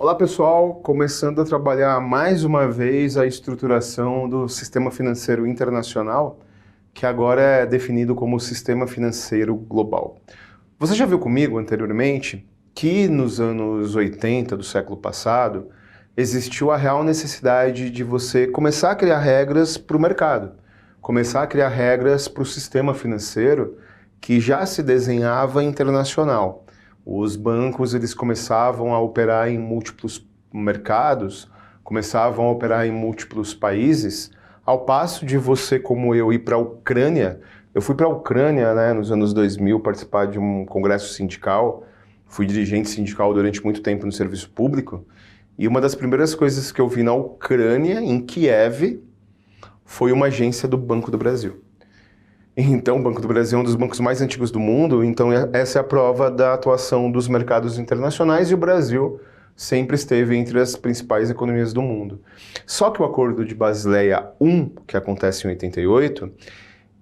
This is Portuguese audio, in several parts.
Olá pessoal, começando a trabalhar mais uma vez a estruturação do sistema financeiro internacional, que agora é definido como sistema financeiro global. Você já viu comigo anteriormente que nos anos 80 do século passado existiu a real necessidade de você começar a criar regras para o mercado, começar a criar regras para o sistema financeiro que já se desenhava internacional. Os bancos eles começavam a operar em múltiplos mercados, começavam a operar em múltiplos países, ao passo de você, como eu, ir para a Ucrânia. Eu fui para a Ucrânia, nos anos 2000, participar de um congresso sindical, fui dirigente sindical durante muito tempo no serviço público, e uma das primeiras coisas que eu vi na Ucrânia, em Kiev, foi uma agência do Banco do Brasil. Então, o Banco do Brasil é um dos bancos mais antigos do mundo, então essa é a prova da atuação dos mercados internacionais e o Brasil sempre esteve entre as principais economias do mundo. Só que o Acordo de Basileia I, que acontece em 88,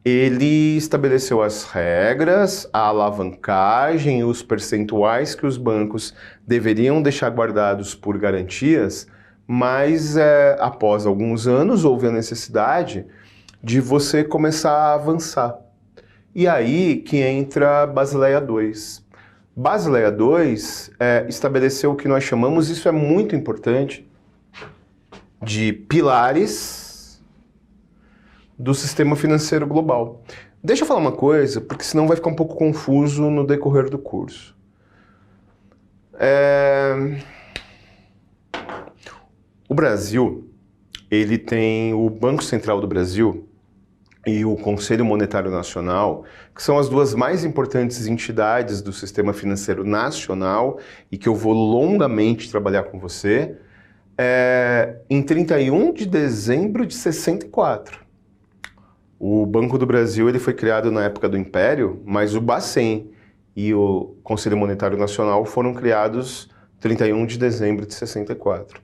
ele estabeleceu as regras, a alavancagem e os percentuais que os bancos deveriam deixar guardados por garantias, mas após alguns anos houve a necessidade de você começar a avançar. E aí que entra Basileia II. Basileia II estabeleceu o que nós chamamos, isso é muito importante, de pilares do sistema financeiro global. Deixa eu falar uma coisa, porque senão vai ficar um pouco confuso no decorrer do curso. O Brasil, ele tem o Banco Central do Brasil e o Conselho Monetário Nacional, que são as duas mais importantes entidades do sistema financeiro nacional e que eu vou longamente trabalhar com você, em 31 de dezembro de 64. O Banco do Brasil ele foi criado na época do Império, mas o Bacen e o Conselho Monetário Nacional foram criados 31 de dezembro de 64.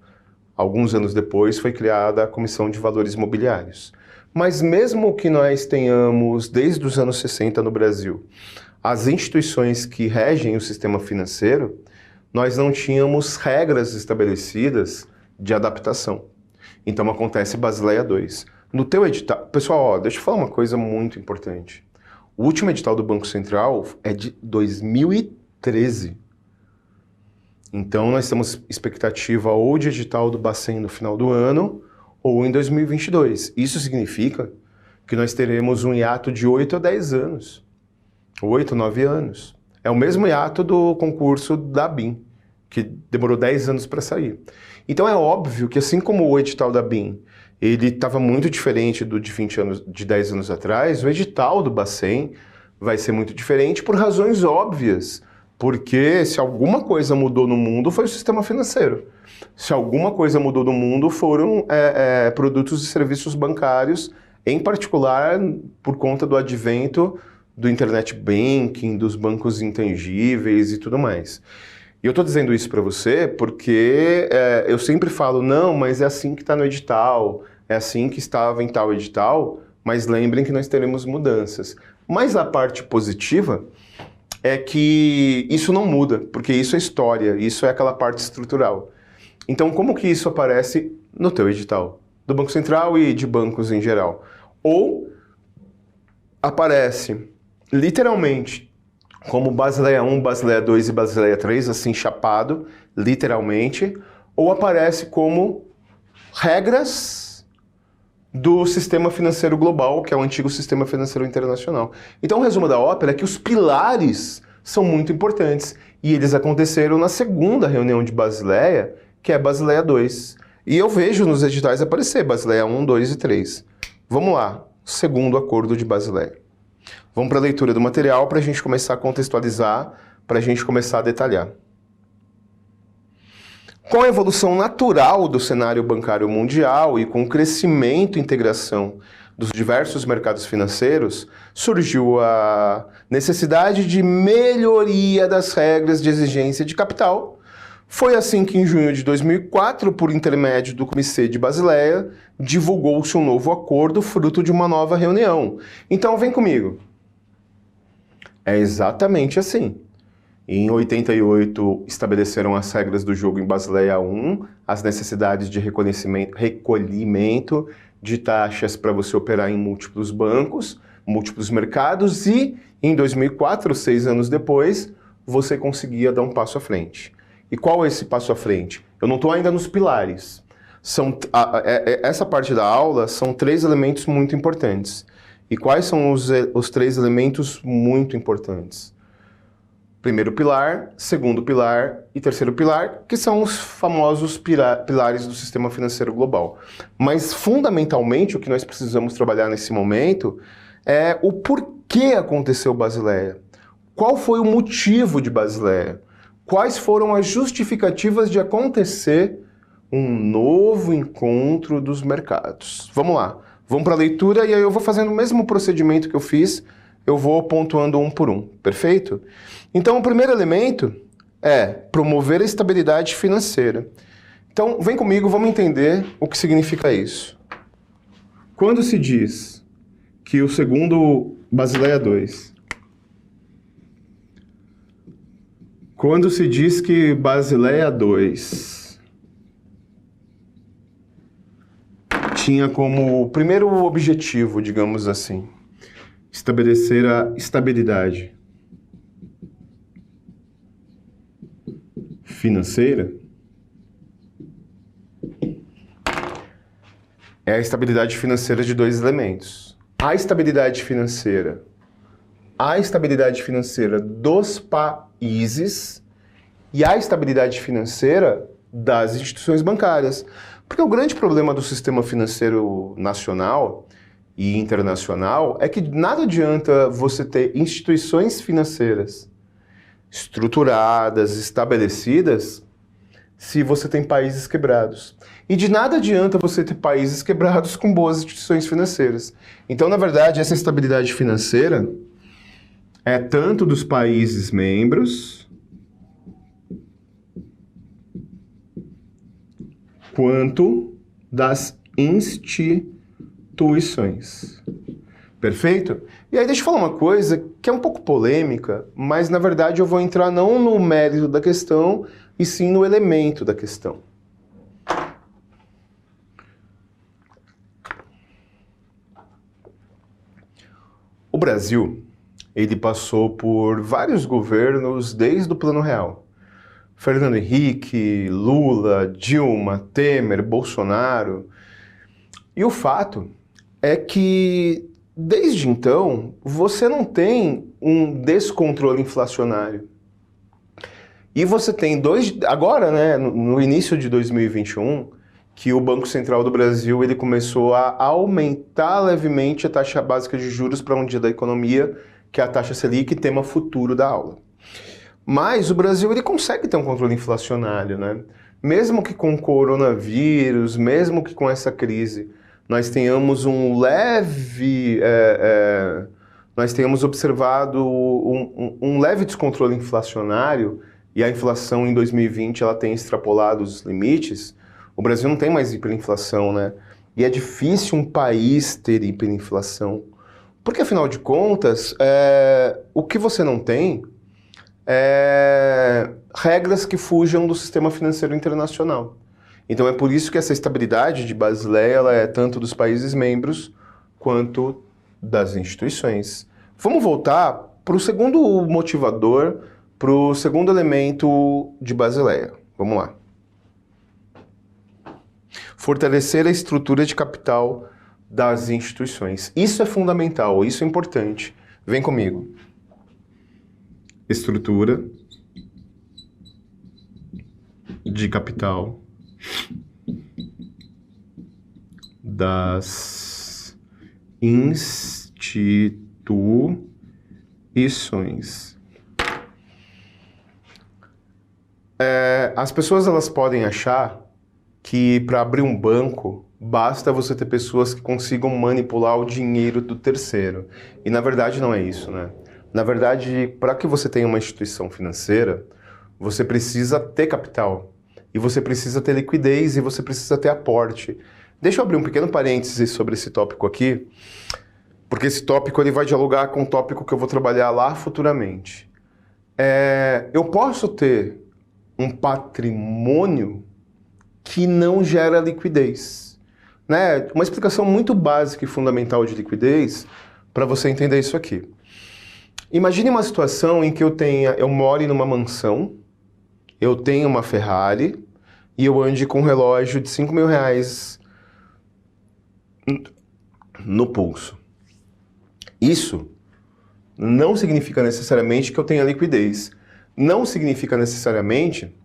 Alguns anos depois foi criada a Comissão de Valores Mobiliários. Mas mesmo que nós tenhamos, desde os anos 60 no Brasil, as instituições que regem o sistema financeiro, nós não tínhamos regras estabelecidas de adaptação. Então acontece Basileia II. No teu edital... Pessoal, deixa eu falar uma coisa muito importante. O último edital do Banco Central é de 2013. Então nós temos expectativa ou de edital do Bacen no final do ano, ou em 2022. Isso significa que nós teremos um hiato de 8 a 10 anos. 8, 9 anos. É o mesmo hiato do concurso da BIM, que demorou 10 anos para sair. Então é óbvio que assim como o edital da BIM, ele estava muito diferente do de 20 anos, de 10 anos atrás, o edital do Bacen vai ser muito diferente por razões óbvias. Porque se alguma coisa mudou no mundo foi o sistema financeiro. Se alguma coisa mudou no mundo foram produtos e serviços bancários, em particular por conta do advento do internet banking, dos bancos intangíveis e tudo mais. E eu estou dizendo isso para você porque eu sempre falo, não, mas é assim que está no edital, é assim que estava em tal edital, mas lembrem que nós teremos mudanças. Mas a parte positiva é que isso não muda, porque isso é história, isso é aquela parte estrutural. Então, como que isso aparece no teu edital? Do Banco Central e de bancos em geral? Ou aparece, literalmente, como Basileia I, Basileia II e Basileia III, assim, chapado, literalmente, ou aparece como regras do sistema financeiro global, que é o antigo sistema financeiro internacional. Então, o resumo da ópera é que os pilares são muito importantes, e eles aconteceram na segunda reunião de Basileia, que é Basileia II. E eu vejo nos editais aparecer Basileia I, II e III. Vamos lá, segundo acordo de Basileia. Vamos para a leitura do material para a gente começar a contextualizar, para a gente começar a detalhar. Com a evolução natural do cenário bancário mundial e com o crescimento e integração dos diversos mercados financeiros, surgiu a necessidade de melhoria das regras de exigência de capital. Foi assim que, em junho de 2004, por intermédio do Comitê de Basileia, divulgou-se um novo acordo fruto de uma nova reunião. Então, vem comigo. É exatamente assim. Em 88, estabeleceram as regras do jogo em Basileia I, as necessidades de recolhimento de taxas para você operar em múltiplos bancos, múltiplos mercados, e em 2004, 6 anos depois, você conseguia dar um passo à frente. E qual é esse passo à frente? Eu não estou ainda nos pilares. Essa parte da aula são 3 elementos muito importantes. E quais são os 3 elementos muito importantes? Primeiro pilar, segundo pilar e terceiro pilar, que são os famosos pilares do sistema financeiro global. Mas, fundamentalmente, o que nós precisamos trabalhar nesse momento é o porquê aconteceu Basileia. Qual foi o motivo de Basileia? Quais foram as justificativas de acontecer um novo encontro dos mercados? Vamos lá, vamos para a leitura e aí eu vou fazendo o mesmo procedimento que eu fiz, eu vou pontuando um por um, perfeito? Então, o primeiro elemento é promover a estabilidade financeira. Então, vem comigo, vamos entender o que significa isso. Quando se diz que o segundo Basileia II, quando se diz que Basileia II tinha como primeiro objetivo, digamos assim, estabelecer a estabilidade financeira, é a estabilidade financeira de 2 elementos. A estabilidade financeira dos países e a estabilidade financeira das instituições bancárias. Porque o grande problema do sistema financeiro nacional e internacional é que nada adianta você ter instituições financeiras estruturadas, estabelecidas, se você tem países quebrados. E de nada adianta você ter países quebrados com boas instituições financeiras. Então, na verdade, essa estabilidade financeira é tanto dos países membros quanto das instituições. Perfeito? E aí deixa eu falar uma coisa que é um pouco polêmica, mas na verdade eu vou entrar não no mérito da questão, e sim no elemento da questão. O Brasil, ele passou por vários governos desde o Plano Real. Fernando Henrique, Lula, Dilma, Temer, Bolsonaro. E o fato é que, desde então, você não tem um descontrole inflacionário. E você tem agora, né, no início de 2021, que o Banco Central do Brasil ele começou a aumentar levemente a taxa básica de juros para um dia da economia, que é a taxa Selic, tema futuro da aula. Mas o Brasil ele consegue ter um controle inflacionário, né? Mesmo que com o coronavírus, mesmo que com essa crise, nós tenhamos nós tenhamos observado um leve descontrole inflacionário e a inflação em 2020 ela tem extrapolado os limites. O Brasil não tem mais hiperinflação, né? E é difícil um país ter hiperinflação. Porque, afinal de contas, o que você não tem regras que fujam do sistema financeiro internacional. Então é por isso que essa estabilidade de Basileia ela é tanto dos países membros quanto das instituições. Vamos voltar para o segundo motivador, para o segundo elemento de Basileia. Vamos lá. Fortalecer a estrutura de capital das instituições. Isso é fundamental, isso é importante. Vem comigo. Estrutura de capital das instituições. As pessoas elas podem achar que para abrir um banco basta você ter pessoas que consigam manipular o dinheiro do terceiro. E na verdade não é isso, né? Na verdade, para que você tenha uma instituição financeira, você precisa ter capital, e você precisa ter liquidez, e você precisa ter aporte. Deixa eu abrir um pequeno parênteses sobre esse tópico aqui, porque esse tópico ele vai dialogar com o tópico que eu vou trabalhar lá futuramente. Eu posso ter um patrimônio que não gera liquidez, né? Uma explicação muito básica e fundamental de liquidez para você entender isso aqui. Imagine uma situação em que eu moro numa mansão, eu tenho uma Ferrari e eu ande com um relógio de R$ 5.000 no pulso. Isso não significa necessariamente que eu tenha liquidez. Não significa necessariamente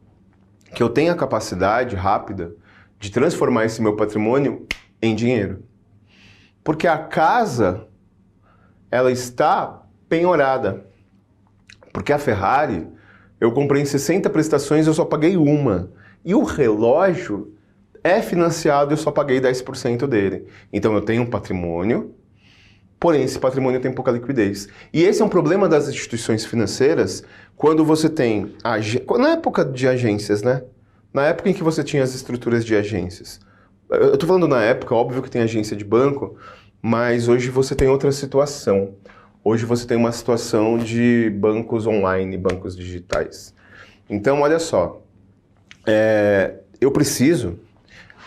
que eu tenha capacidade rápida de transformar esse meu patrimônio em dinheiro. Porque a casa, ela está penhorada. Porque a Ferrari, eu comprei em 60 prestações e eu só paguei uma. E o relógio é financiado e eu só paguei 10% dele. Então eu tenho um patrimônio, porém esse patrimônio tem pouca liquidez. E esse é um problema das instituições financeiras quando você tem... Na época de agências, né? Na época em que você tinha as estruturas de agências. Eu tô falando na época, óbvio que tem agência de banco, mas hoje você tem outra situação. Hoje você tem uma situação de bancos online, bancos digitais. Então, olha só, eu preciso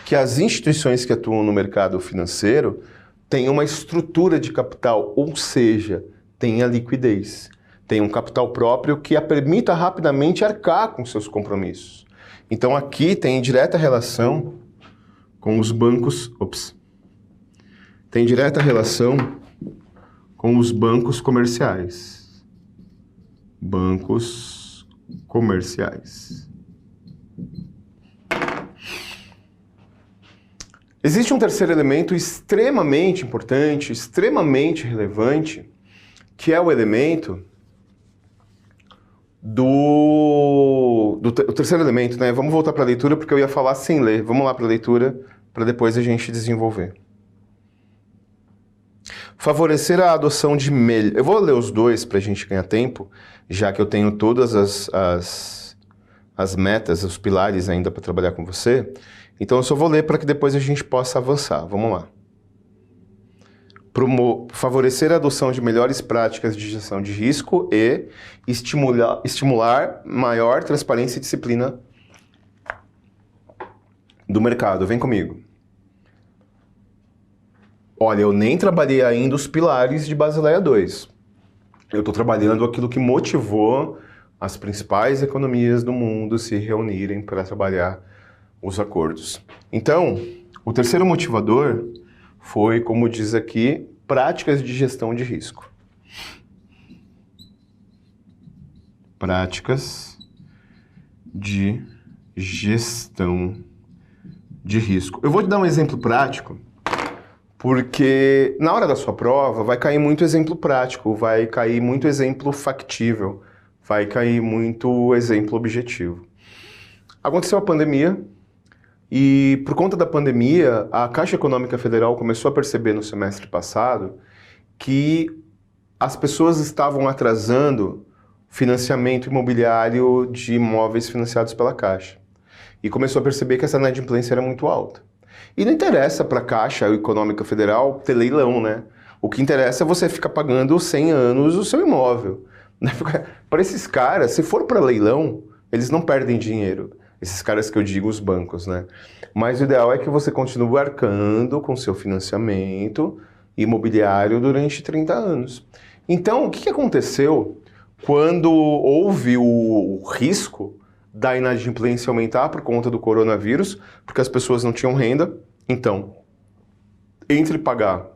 que as instituições que atuam no mercado financeiro tenham uma estrutura de capital, ou seja, tenha liquidez. Tenha um capital próprio que a permita rapidamente arcar com seus compromissos. Então aqui tem direta relação com os bancos... Tem direta relação com os bancos comerciais. Bancos comerciais. Existe um terceiro elemento extremamente importante, extremamente relevante, que é o elemento o terceiro elemento, né? Vamos voltar para a leitura porque eu ia falar sem ler. Vamos lá para a leitura para depois a gente desenvolver. Favorecer a adoção de Eu vou ler os dois para a gente ganhar tempo, já que eu tenho todas as metas, os pilares ainda para trabalhar com você. Então eu só vou ler para que depois a gente possa avançar. Vamos lá. Favorecer a adoção de melhores práticas de gestão de risco e estimular maior transparência e disciplina do mercado. Vem comigo. Olha, eu nem trabalhei ainda os pilares de Basileia II. Eu estou trabalhando aquilo que motivou as principais economias do mundo se reunirem para trabalhar os acordos. Então, o terceiro motivador foi, como diz aqui, práticas de gestão de risco. Práticas de gestão de risco. Eu vou te dar um exemplo prático, porque na hora da sua prova vai cair muito exemplo prático, vai cair muito exemplo factível, vai cair muito exemplo objetivo. Aconteceu a pandemia, e por conta da pandemia, a Caixa Econômica Federal começou a perceber no semestre passado que as pessoas estavam atrasando financiamento imobiliário de imóveis financiados pela Caixa. E começou a perceber que essa inadimplência era muito alta. E não interessa para a Caixa Econômica Federal ter leilão, né? O que interessa é você ficar pagando 100 anos o seu imóvel. Para esses caras, se for para leilão, eles não perdem dinheiro. Esses caras que eu digo, os bancos, né? Mas o ideal é que você continue arcando com seu financiamento imobiliário durante 30 anos. Então, o que aconteceu quando houve o risco da inadimplência aumentar por conta do coronavírus, porque as pessoas não tinham renda? Então, entre pagar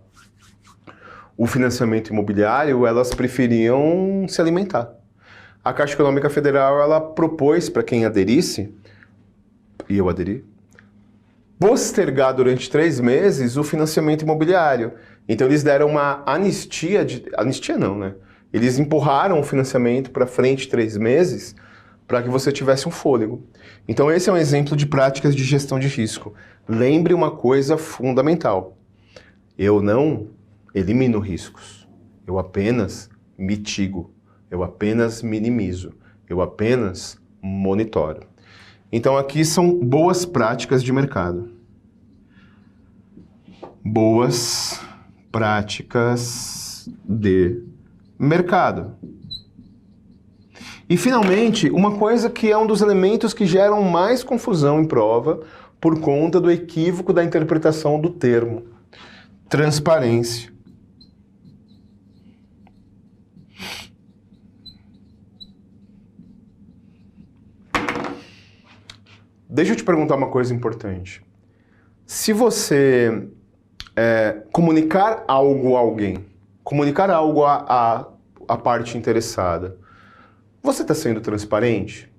o financiamento imobiliário, elas preferiam se alimentar. A Caixa Econômica Federal, ela propôs para quem aderisse, e eu aderi, postergar durante 3 meses o financiamento imobiliário. Então eles deram uma anistia, anistia não, né? Eles empurraram o financiamento para frente 3 meses para que você tivesse um fôlego. Então esse é um exemplo de práticas de gestão de risco. Lembre uma coisa fundamental. Eu não elimino riscos, eu apenas mitigo, eu apenas minimizo, eu apenas monitoro. Então aqui são boas práticas de mercado. Boas práticas de mercado. E, finalmente, uma coisa que é um dos elementos que geram mais confusão em prova por conta do equívoco da interpretação do termo: transparência. Deixa eu te perguntar uma coisa importante. Se você comunicar algo a alguém, comunicar algo à parte interessada, você está sendo transparente?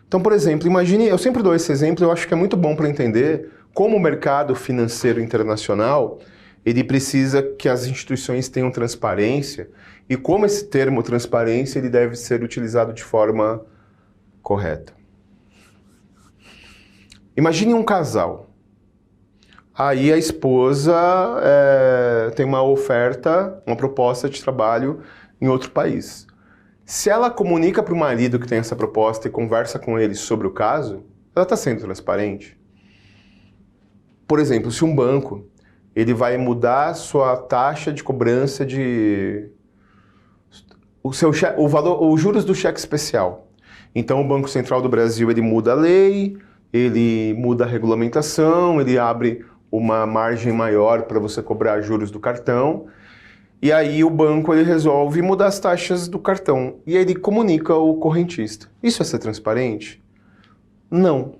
Então, por exemplo, imagine, eu sempre dou esse exemplo, eu acho que é muito bom para entender como o mercado financeiro internacional, ele precisa que as instituições tenham transparência e como esse termo transparência ele deve ser utilizado de forma correta. Imagine um casal. Aí a esposa tem uma oferta, uma proposta de trabalho em outro país. Se ela comunica para o marido que tem essa proposta e conversa com ele sobre o caso, ela está sendo transparente. Por exemplo, se um banco ele vai mudar sua taxa de cobrança os juros do cheque especial. Então o Banco Central do Brasil ele muda a lei, ele muda a regulamentação, ele abre uma margem maior para você cobrar juros do cartão, e aí o banco ele resolve mudar as taxas do cartão, e ele comunica ao correntista. Isso é ser transparente? Não.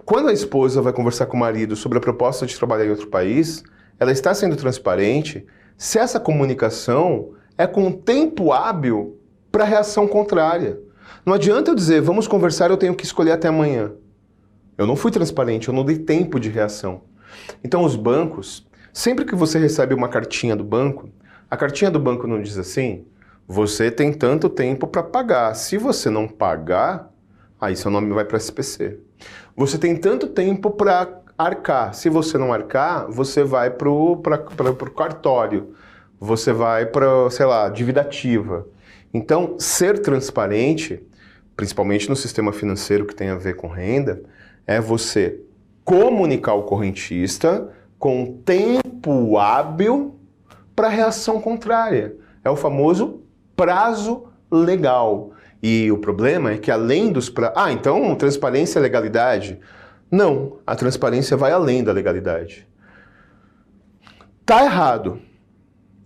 Quando a esposa vai conversar com o marido sobre a proposta de trabalhar em outro país, ela está sendo transparente se essa comunicação é com tempo hábil para reação contrária. Não adianta eu dizer, vamos conversar, eu tenho que escolher até amanhã. Eu não fui transparente, eu não dei tempo de reação. Então os bancos, sempre que você recebe uma cartinha do banco, a cartinha do banco não diz assim, você tem tanto tempo para pagar. Se você não pagar, aí seu nome vai para a SPC. Você tem tanto tempo para arcar. Se você não arcar, você vai para o cartório. Você vai para, sei lá, dívida ativa. Então, ser transparente, principalmente no sistema financeiro que tem a ver com renda, é você comunicar ao correntista com tempo hábil para reação contrária. É o famoso prazo legal. E o problema é que além dos prazos... então transparência é legalidade? Não, a transparência vai além da legalidade. Tá errado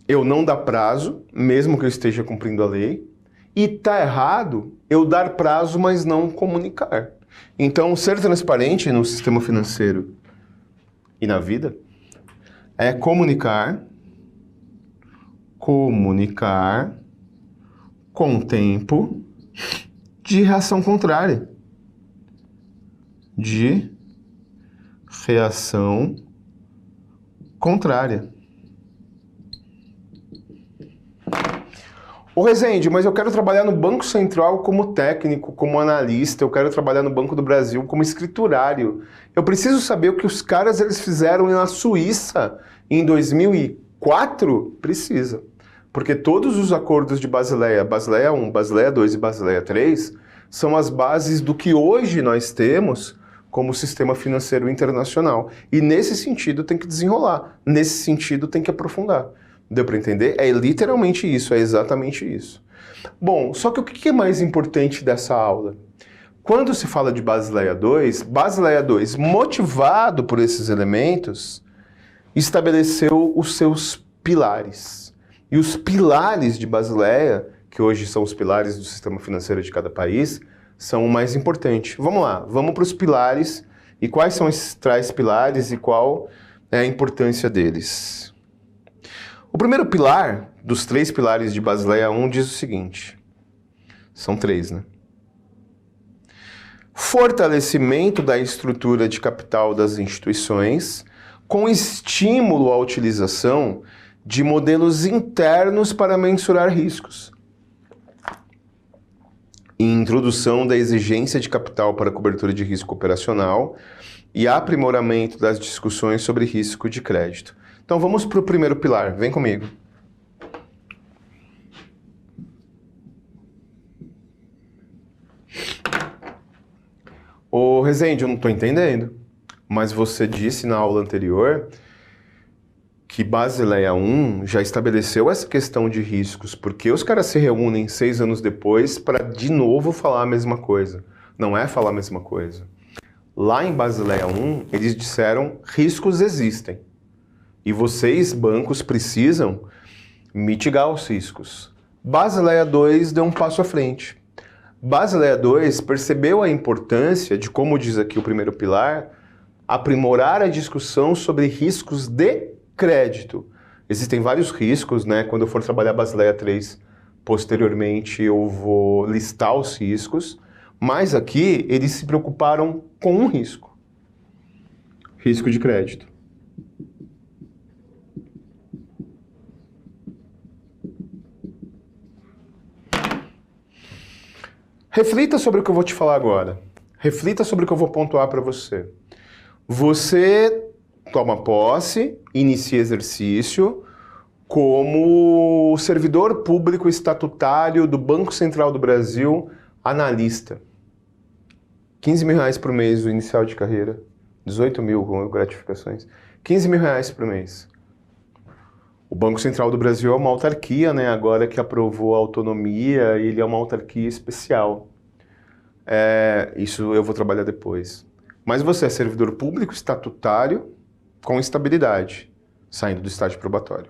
eu não dar prazo, mesmo que eu esteja cumprindo a lei, e tá errado eu dar prazo, mas não comunicar. Então, ser transparente no sistema financeiro e na vida é comunicar com tempo de reação contrária. De reação contrária. Ô Rezende, mas eu quero trabalhar no Banco Central como técnico, como analista, eu quero trabalhar no Banco do Brasil como escriturário. Eu preciso saber o que os caras eles fizeram na Suíça em 2004? Precisa. Porque todos os acordos de Basileia, Basileia 1, Basileia 2 e Basileia 3, são as bases do que hoje nós temos como sistema financeiro internacional. E nesse sentido tem que desenrolar, nesse sentido tem que aprofundar. Deu para entender? É literalmente isso, é exatamente isso. Bom, só que o que é mais importante dessa aula? Quando se fala de Basileia 2, motivado por esses elementos, estabeleceu os seus pilares. E os pilares de Basileia, que hoje são os pilares do sistema financeiro de cada país, são o mais importante. Vamos lá, vamos para os pilares e quais são esses tais pilares e qual é a importância deles. O primeiro pilar dos 3 pilares de Basileia 1 diz o seguinte, são 3, né? Fortalecimento da estrutura de capital das instituições com estímulo à utilização de modelos internos para mensurar riscos. E introdução da exigência de capital para cobertura de risco operacional e aprimoramento das discussões sobre risco de crédito. Então vamos para o primeiro pilar, vem comigo. Ô Rezende, eu não estou entendendo, mas você disse na aula anterior que Basileia I já estabeleceu essa questão de riscos, porque os caras se reúnem 6 anos depois para de novo falar a mesma coisa. Não é falar a mesma coisa. Lá em Basileia I, eles disseram riscos existem. E vocês, bancos, precisam mitigar os riscos. Basileia II deu um passo à frente. Basileia II percebeu a importância de, como diz aqui o primeiro pilar, aprimorar a discussão sobre riscos de crédito. Existem vários riscos, né? Quando eu for trabalhar Basileia III, posteriormente eu vou listar os riscos, mas aqui eles se preocuparam com um risco. Risco de crédito. Reflita sobre o que eu vou te falar agora. Reflita sobre o que eu vou pontuar para você. Você toma posse, inicia exercício como servidor público estatutário do Banco Central do Brasil, analista. R$15 mil por mês o inicial de carreira, 18 mil com gratificações, R$15 mil por mês. O Banco Central do Brasil é uma autarquia, né? Agora que aprovou a autonomia, ele é uma autarquia especial. Isso eu vou trabalhar depois. Mas você é servidor público estatutário com estabilidade, saindo do estágio probatório.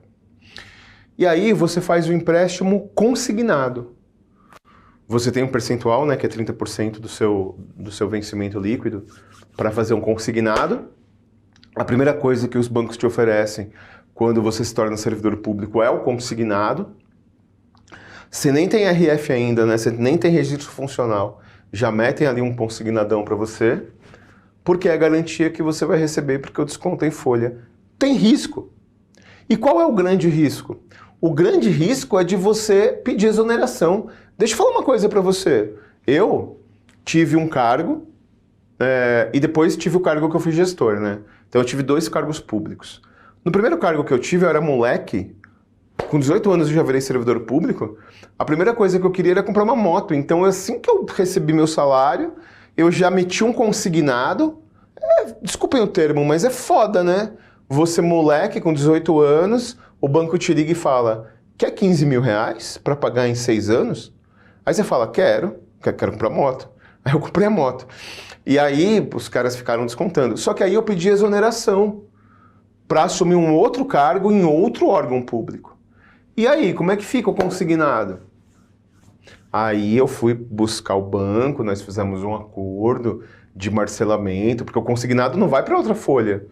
E aí você faz o empréstimo consignado. Você tem um percentual, né, que é 30% do seu vencimento líquido, para fazer um consignado. A primeira coisa que os bancos te oferecem quando você se torna servidor público é o consignado. Você nem tem RF ainda, né? Você nem tem registro funcional. Já metem ali um consignadão para você, porque é a garantia que você vai receber, porque o desconto em folha. Tem risco. E qual é o grande risco? O grande risco é de você pedir exoneração. Deixa eu falar uma coisa para você. Eu tive um cargo e depois tive o cargo que eu fui gestor, né? Então eu tive 2 cargos públicos. No primeiro cargo que eu tive, eu era moleque, com 18 anos eu já virei servidor público, a primeira coisa que eu queria era comprar uma moto. Então assim que eu recebi meu salário, eu já meti um consignado, desculpem o termo, mas é foda, né? Você moleque com 18 anos, o banco te liga e fala, quer R$15 mil para pagar em 6 anos? Aí você fala, quero comprar moto. Aí eu comprei a moto. E aí os caras ficaram descontando. Só que aí eu pedi exoneração para assumir um outro cargo em outro órgão público. E aí, como é que fica o consignado? Aí eu fui buscar o banco, nós fizemos um acordo de parcelamento, porque o consignado não vai para outra folha.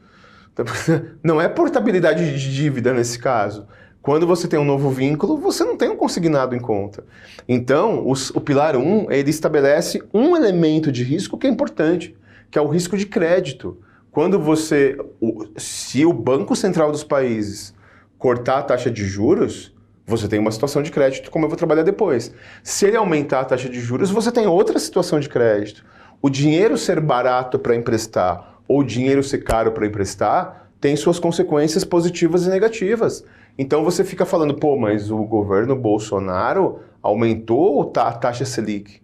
Não é portabilidade de dívida nesse caso. Quando você tem um novo vínculo, você não tem um consignado em conta. Então, o pilar 1, ele estabelece um elemento de risco que é importante, que é o risco de crédito. Se o Banco Central dos países cortar a taxa de juros, você tem uma situação de crédito, como eu vou trabalhar depois. Se ele aumentar a taxa de juros, você tem outra situação de crédito. O dinheiro ser barato para emprestar ou o dinheiro ser caro para emprestar tem suas consequências positivas e negativas. Então você fica falando, pô, mas o governo Bolsonaro aumentou a taxa Selic.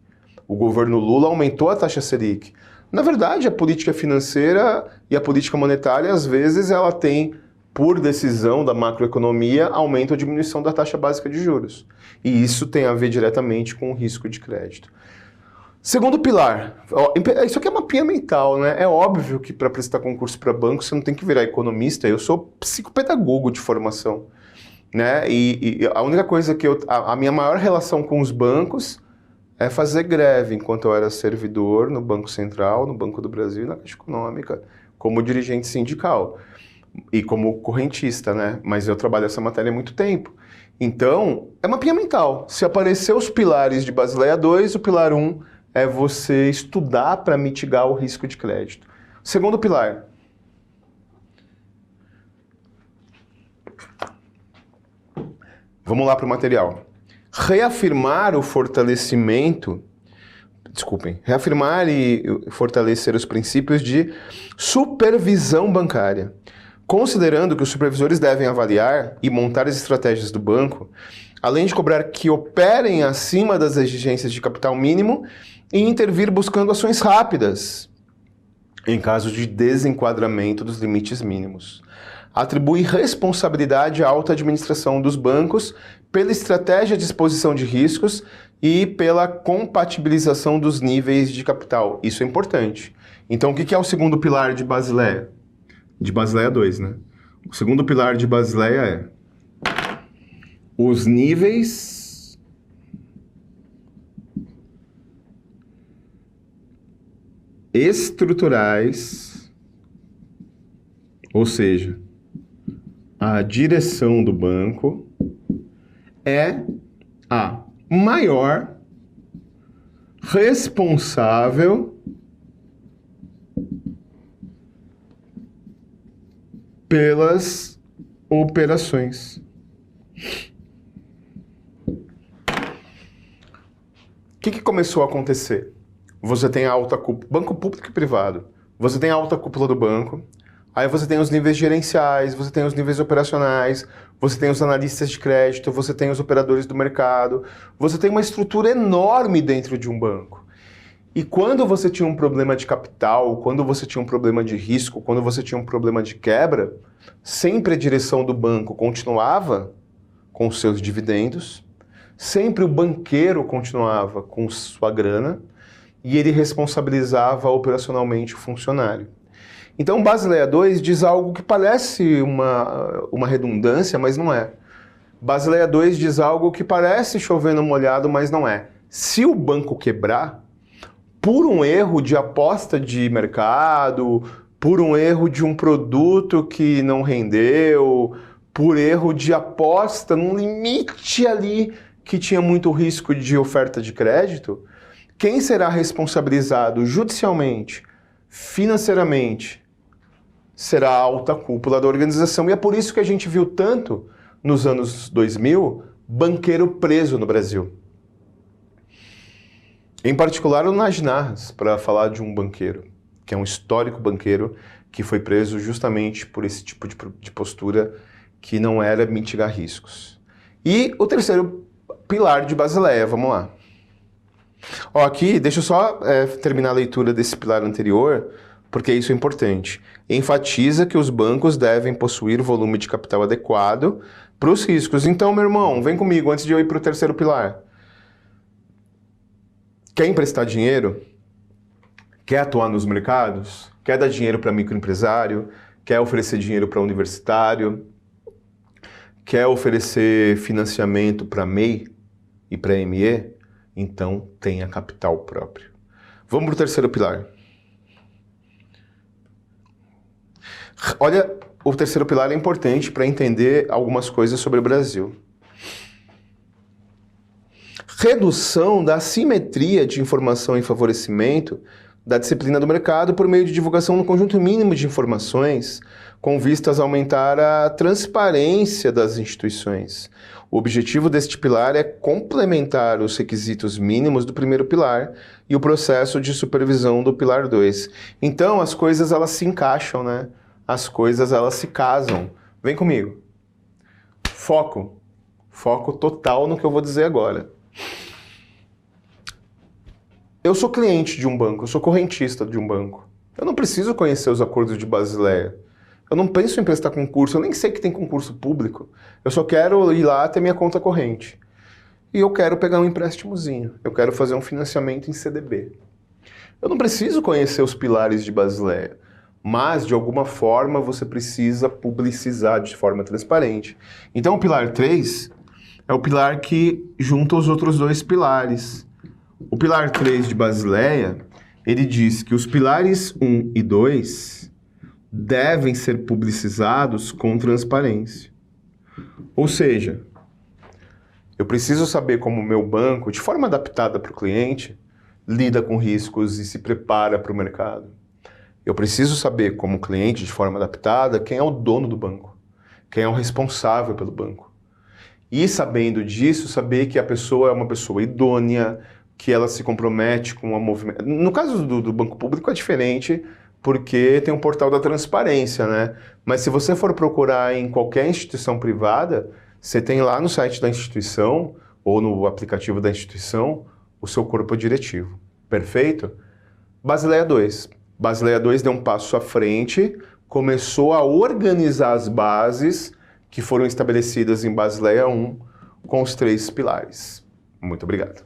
O governo Lula aumentou a taxa Selic. Na verdade, a política financeira e a política monetária, às vezes, ela tem, por decisão da macroeconomia, aumento ou diminuição da taxa básica de juros. E isso tem a ver diretamente com o risco de crédito. Segundo pilar, isso aqui é mapinha mental, né? É óbvio que para prestar concurso para banco você não tem que virar economista, eu sou psicopedagogo de formação, né? E a única coisa que a minha maior relação com os bancos é fazer greve enquanto eu era servidor no Banco Central, no Banco do Brasil e na Caixa Econômica, como dirigente sindical e como correntista, né? Mas eu trabalho essa matéria há muito tempo. Então, é mapinha mental. Se aparecer os pilares de Basileia II, o pilar 1 é você estudar para mitigar o risco de crédito. Segundo pilar. Vamos lá para o material. Reafirmar e fortalecer os princípios de supervisão bancária, considerando que os supervisores devem avaliar e montar as estratégias do banco, além de cobrar que operem acima das exigências de capital mínimo e intervir buscando ações rápidas, em caso de desenquadramento dos limites mínimos. atribui responsabilidade à alta administração dos bancos pela estratégia de exposição de riscos e pela compatibilização dos níveis de capital. Isso é importante. Então, o que é o segundo pilar de Basileia? De Basileia 2, né? O segundo pilar de Basileia é os níveis estruturais, ou seja, a direção do banco é a maior responsável pelas operações. O que começou a acontecer? Você tem a alta cúpula, banco público e privado, você tem a alta cúpula do banco, aí você tem os níveis gerenciais, você tem os níveis operacionais, você tem os analistas de crédito, você tem os operadores do mercado, você tem uma estrutura enorme dentro de um banco. E quando você tinha um problema de capital, quando você tinha um problema de risco, quando você tinha um problema de quebra, sempre a direção do banco continuava com os seus dividendos, sempre o banqueiro continuava com sua grana e ele responsabilizava operacionalmente o funcionário. Então, Basileia 2 diz algo que parece uma redundância, mas não é. Basileia 2 diz algo que parece chover no molhado, mas não é. Se o banco quebrar, por um erro de aposta de mercado, por um erro de um produto que não rendeu, por erro de aposta num limite ali que tinha muito risco de oferta de crédito, quem será responsabilizado judicialmente, financeiramente, será a alta cúpula da organização. E é por isso que a gente viu tanto, nos anos 2000, banqueiro preso no Brasil. Em particular o Najnarras, para falar de um banqueiro, que é um histórico banqueiro que foi preso justamente por esse tipo de postura que não era mitigar riscos. E o terceiro pilar de Basileia, vamos lá. Ó, aqui, deixa eu só terminar a leitura desse pilar anterior, porque isso é importante. Enfatiza que os bancos devem possuir volume de capital adequado para os riscos. Então, meu irmão, vem comigo antes de eu ir para o terceiro pilar. Quer emprestar dinheiro? Quer atuar nos mercados? Quer dar dinheiro para microempresário? Quer oferecer dinheiro para universitário? Quer oferecer financiamento para MEI e para ME? Então tenha capital próprio. Vamos para o terceiro pilar. Olha, o terceiro pilar é importante para entender algumas coisas sobre o Brasil. Redução da assimetria de informação e favorecimento da disciplina do mercado por meio de divulgação no conjunto mínimo de informações, com vistas a aumentar a transparência das instituições. O objetivo deste pilar é complementar os requisitos mínimos do primeiro pilar e o processo de supervisão do pilar 2. Então, as coisas elas se encaixam, né? As coisas elas se casam. Vem comigo. Foco. Foco total no que eu vou dizer agora. Eu sou cliente de um banco, eu sou correntista de um banco. Eu não preciso conhecer os acordos de Basileia. Eu não penso em prestar concurso, eu nem sei que tem concurso público. Eu só quero ir lá ter minha conta corrente. E eu quero pegar um empréstimozinho. Eu quero fazer um financiamento em CDB. Eu não preciso conhecer os pilares de Basileia. Mas, de alguma forma, você precisa publicizar de forma transparente. Então, o pilar 3 é o pilar que junta os outros dois pilares. O pilar 3 de Basileia, ele diz que os pilares 1 e 2 devem ser publicizados com transparência. Ou seja, eu preciso saber como o meu banco, de forma adaptada para o cliente, lida com riscos e se prepara para o mercado. Eu preciso saber como cliente, de forma adaptada, quem é o dono do banco, quem é o responsável pelo banco. E sabendo disso, saber que a pessoa é uma pessoa idônea, que ela se compromete com a movimento. No caso do banco público é diferente, porque tem um portal da transparência, né? Mas se você for procurar em qualquer instituição privada, você tem lá no site da instituição, ou no aplicativo da instituição, o seu corpo diretivo. Perfeito? Basileia 2. Basileia 2 deu um passo à frente começou a organizar as bases que foram estabelecidas em Basileia I com os 3 pilares. Muito obrigado.